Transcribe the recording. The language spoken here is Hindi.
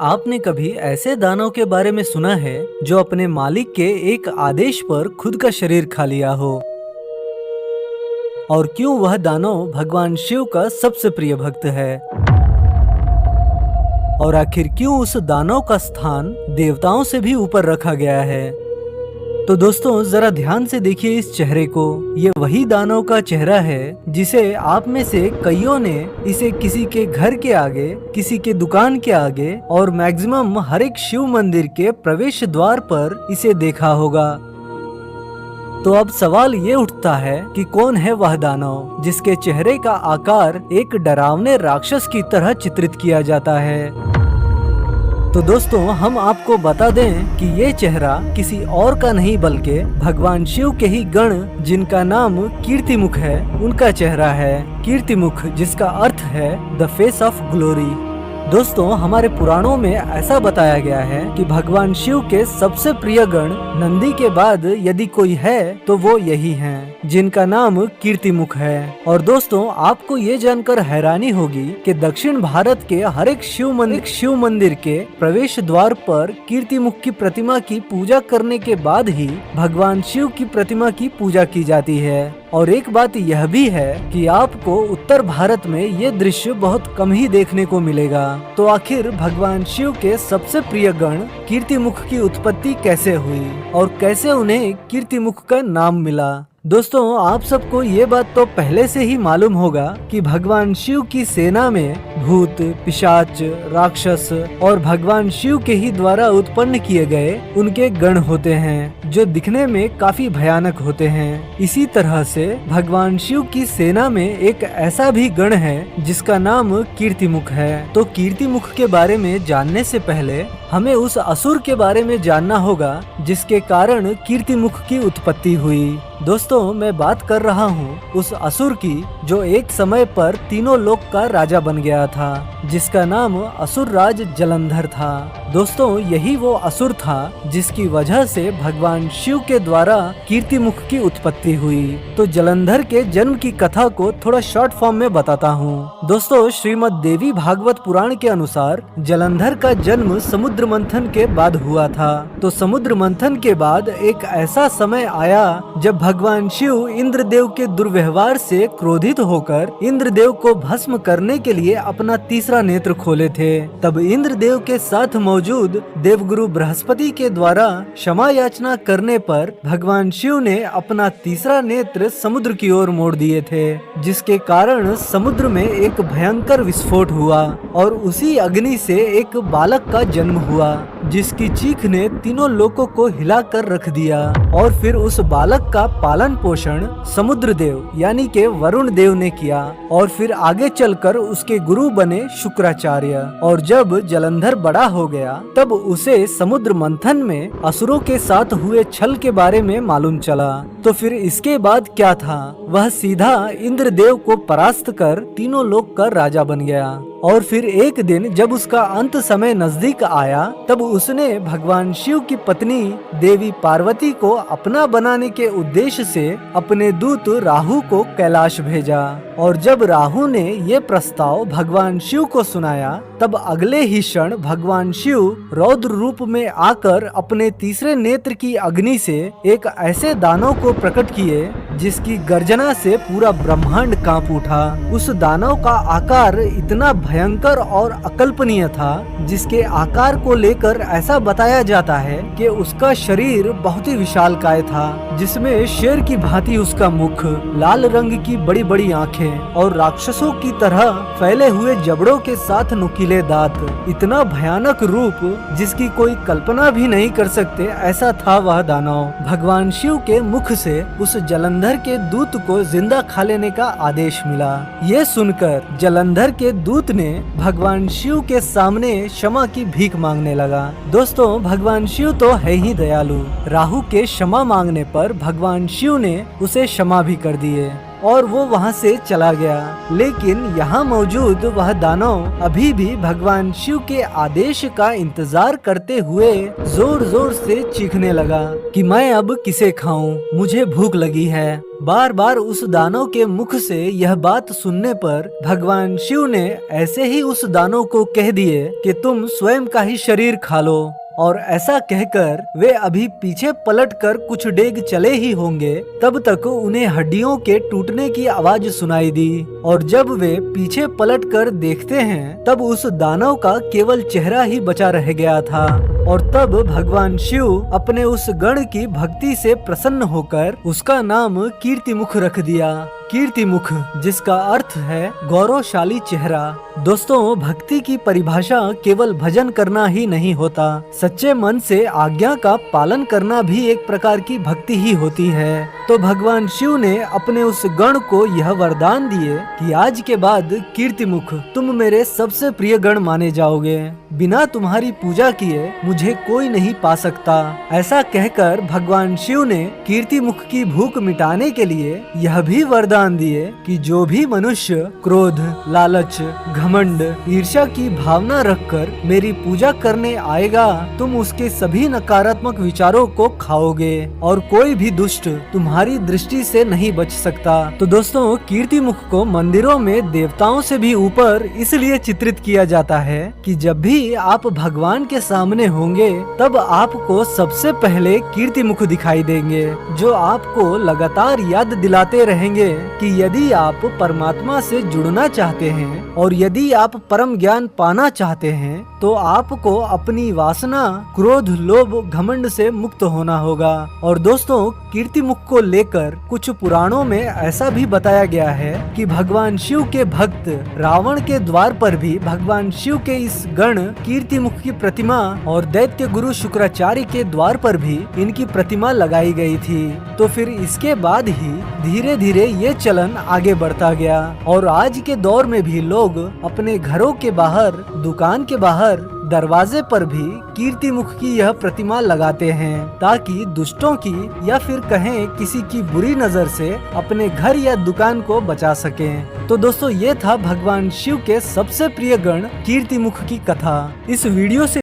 आपने कभी ऐसे दानव के बारे में सुना है जो अपने मालिक के एक आदेश पर खुद का शरीर खा लिया हो? और क्यों वह दानव भगवान शिव का सबसे प्रिय भक्त है? और आखिर क्यों उस दानव का स्थान देवताओं से भी ऊपर रखा गया है? तो दोस्तों, जरा ध्यान से देखिए इस चेहरे को। ये वही दानव का चेहरा है जिसे आप में से कईयों ने इसे किसी के घर के आगे, किसी के दुकान के आगे और मैक्सिमम हर एक शिव मंदिर के प्रवेश द्वार पर इसे देखा होगा। तो अब सवाल ये उठता है कि कौन है वह दानव जिसके चेहरे का आकार एक डरावने राक्षस की तरह चित्रित किया जाता है। तो दोस्तों, हम आपको बता दें कि ये चेहरा किसी और का नहीं बल्कि भगवान शिव के ही गण जिनका नाम कीर्तिमुख है, उनका चेहरा है। कीर्तिमुख, जिसका अर्थ है द फेस ऑफ ग्लोरी। दोस्तों, हमारे पुराणों में ऐसा बताया गया है कि भगवान शिव के सबसे प्रिय गण नंदी के बाद यदि कोई है तो वो यही हैं, जिनका नाम कीर्तिमुख है। और दोस्तों, आपको ये जानकर हैरानी होगी कि दक्षिण भारत के हर एक शिव मंदिर के प्रवेश द्वार पर कीर्तिमुख की प्रतिमा की पूजा करने के बाद ही भगवान शिव की प्रतिमा की पूजा की जाती है। और एक बात यह भी है कि आपको उत्तर भारत में ये दृश्य बहुत कम ही देखने को मिलेगा। तो आखिर भगवान शिव के सबसे प्रिय गण कीर्तिमुख की उत्पत्ति कैसे हुई और कैसे उन्हें कीर्तिमुख का नाम मिला? दोस्तों, आप सबको ये बात तो पहले से ही मालूम होगा कि भगवान शिव की सेना में भूत, पिशाच, राक्षस और भगवान शिव के ही द्वारा उत्पन्न किए गए उनके गण होते हैं जो दिखने में काफी भयानक होते हैं। इसी तरह से भगवान शिव की सेना में एक ऐसा भी गण है जिसका नाम कीर्तिमुख है। तो कीर्तिमुख के बारे में जानने से पहले हमें उस असुर के बारे में जानना होगा जिसके कारण कीर्तिमुख की उत्पत्ति हुई। दोस्तों, मैं बात कर रहा हूँ उस असुर की जो एक समय पर तीनों लोक का राजा बन गया था, जिसका नाम असुर राज जलंधर था। दोस्तों, यही वो असुर था जिसकी वजह से भगवान शिव के द्वारा कीर्तिमुख की उत्पत्ति हुई। तो जलंधर के जन्म की कथा को थोड़ा शॉर्ट फॉर्म में बताता हूँ। दोस्तों, श्रीमद् देवी भागवत पुराण के अनुसार जलंधर का जन्म समुद्र मंथन के बाद हुआ था। तो समुद्र मंथन के बाद एक ऐसा समय आया जब भगवान शिव इंद्रदेव के दुर्व्यवहार से क्रोधित होकर इंद्रदेव को भस्म करने के लिए अपना तीसरा नेत्र खोले थे। तब इंद्रदेव के साथ मौजूद देवगुरु बृहस्पति के द्वारा क्षमा याचना करने पर भगवान शिव ने अपना तीसरा नेत्र समुद्र की ओर मोड़ दिए थे, जिसके कारण समुद्र में एक भयंकर विस्फोट हुआ और उसी अग्नि से एक बालक का जन्म हुआ, जिसकी चीख ने तीनों लोकों को हिलाकर रख दिया। और फिर उस बालक का पालन पोषण समुद्र देव यानी के वरुण देव ने किया और फिर आगे चलकर उसके गुरु बने शुक्राचार्य। और जब जलंधर बड़ा हो गया तब उसे समुद्र मंथन में असुरों के साथ हुए छल के बारे में मालूम चला। तो फिर इसके बाद क्या था, वह सीधा इंद्रदेव को परास्त कर तीनों लोक का राजा बन गया। और फिर एक दिन जब उसका अंत समय नजदीक आया तब उसने भगवान शिव की पत्नी देवी पार्वती को अपना बनाने के उद्देश्य से अपने दूत राहु को कैलाश भेजा। और जब राहु ने ये प्रस्ताव भगवान शिव को सुनाया तब अगले ही क्षण भगवान शिव रौद्र रूप में आकर अपने तीसरे नेत्र की अग्नि से एक ऐसे दानव को प्रकट किए जिसकी गर्जना से पूरा ब्रह्मांड कांप उठा। उस दानव का आकार इतना भयंकर और अकल्पनीय था जिसके आकार को लेकर ऐसा बताया जाता है कि उसका शरीर बहुत ही विशालकाय था, जिसमें शेर की भांति उसका मुख, लाल रंग की बड़ी बड़ी आंखें और राक्षसों की तरह फैले हुए जबड़ों के साथ नुकीले दांत। इतना भयानक रूप जिसकी कोई कल्पना भी नहीं कर सकते, ऐसा था वह दानव। भगवान शिव के मुख से उस जलंधर के दूत को जिंदा खा लेने का आदेश मिला। ये सुनकर जलंधर के दूत ने भगवान शिव के सामने क्षमा की भीख मांगने लगा। दोस्तों, भगवान शिव तो है ही दयालु। राहु के क्षमा मांगने पर भगवान शिव ने उसे क्षमा भी कर दिए। और वो वहाँ से चला गया। लेकिन यहाँ मौजूद वह दानव अभी भी भगवान शिव के आदेश का इंतजार करते हुए जोर जोर से चीखने लगा कि मैं अब किसे खाऊं, मुझे भूख लगी है। बार बार उस दानव के मुख से यह बात सुनने पर भगवान शिव ने ऐसे ही उस दानव को कह दिए कि तुम स्वयं का ही शरीर खा लो। और ऐसा कहकर वे अभी पीछे पलटकर कुछ डेग चले ही होंगे, तब तक उन्हें हड्डियों के टूटने की आवाज सुनाई दी। और जब वे पीछे पलटकर देखते हैं तब उस दानव का केवल चेहरा ही बचा रह गया था। और तब भगवान शिव अपने उस गण की भक्ति से प्रसन्न होकर उसका नाम कीर्तिमुख रख दिया। कीर्तिमुख, जिसका अर्थ है गौरवशाली चेहरा। दोस्तों, भक्ति की परिभाषा केवल भजन करना ही नहीं होता, सच्चे मन से आज्ञा का पालन करना भी एक प्रकार की भक्ति ही होती है। तो भगवान शिव ने अपने उस गण को यह वरदान दिए कि आज के बाद कीर्तिमुख तुम मेरे सबसे प्रिय गण माने जाओगे। बिना तुम्हारी पूजा किए मुझे कोई नहीं पा सकता। ऐसा कहकर भगवान शिव ने कीर्तिमुख की भूख मिटाने के लिए यह भी वरदान दिए कि जो भी मनुष्य क्रोध, लालच, घमंड, ईर्ष्या की भावना रखकर मेरी पूजा करने आएगा, तुम उसके सभी नकारात्मक विचारों को खाओगे और कोई भी दुष्ट तुम्हारी दृष्टि से नहीं बच सकता। तो दोस्तों, कीर्तिमुख को मंदिरों में देवताओं से भी ऊपर इसलिए चित्रित किया जाता है कि जब भी आप भगवान के सामने होंगे तब आपको सबसे पहले कीर्तिमुख दिखाई देंगे, जो आपको लगातार याद दिलाते रहेंगे कि यदि आप परमात्मा से जुड़ना चाहते हैं और यदि आप परम ज्ञान पाना चाहते हैं तो आपको अपनी वासना, क्रोध, लोभ, घमंड से मुक्त होना होगा। और दोस्तों, कीर्तिमुख को लेकर कुछ पुराणों में ऐसा भी बताया गया है कि भगवान शिव के भक्त रावण के द्वार पर भी भगवान शिव के इस गण कीर्तिमुख की प्रतिमा और दैत्य गुरु शुक्राचार्य के द्वार पर भी इनकी प्रतिमा लगाई गई थी। तो फिर इसके बाद ही धीरे धीरे ये चलन आगे बढ़ता गया और आज के दौर में भी लोग अपने घरों के बाहर, दुकान के बाहर, दरवाजे पर भी कीर्तिमुख की यह प्रतिमा लगाते हैं ताकि दुष्टों की या फिर कहें किसी की बुरी नजर से अपने घर या दुकान को बचा सकें। तो दोस्तों, ये था भगवान शिव के सबसे प्रिय गण कीर्तिमुख की कथा। इस वीडियो से